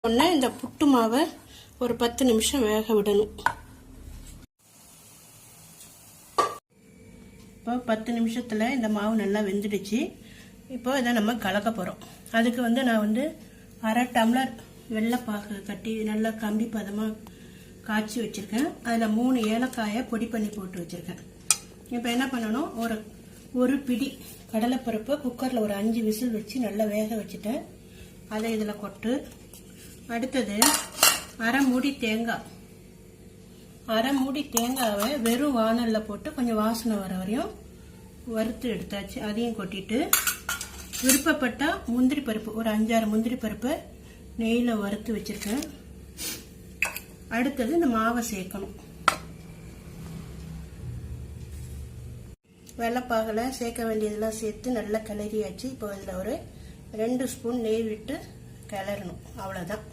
உடனே இந்த புட்டு மாவை ஒரு 10 நிமிஷம் வேக விடணும். இப்போ 10 நிமிஷத்தில் இந்த மாவு நல்லா வெந்துடுச்சு. இப்போ இதை நம்ம கலக்க போகிறோம். அதுக்கு நான் 1/2 டம்ளர் வெள்ளைப்பாகு கட்டி நல்லா கம்பி பதமாக காய்ச்சி வச்சுருக்கேன். அதில் 3 ஏலக்காயை பொடி பண்ணி போட்டு வச்சுருக்கேன். இப்போ என்ன பண்ணணும், ஒரு பிடி கடலைப்பருப்பு குக்கரில் ஒரு 5 விசில் வச்சு நல்லா வேக வச்சுட்டேன். அதை இதில் கொட்டு. அடுத்தது அரை மூடி தேங்காவை வெறும் வானலில் போட்டு கொஞ்சம் வாசனை வர வரையும் வறுத்து எடுத்தாச்சு. அதையும் கொட்டிட்டு விருப்பப்பட்டா முந்திரி பருப்பு ஒரு 5-6 முந்திரி பருப்பை நெய்யில் வறுத்து வச்சிருக்கேன். அடுத்தது இந்த மாவை சேர்க்கணும். வெள்ளைப்பாகில் சேர்க்க வேண்டியதெல்லாம் சேர்த்து நல்லா கிளறியாச்சு. இப்போ அதில் ஒரு 2 ஸ்பூன் நெய் விட்டு கிளறணும். அவ்வளோதான்.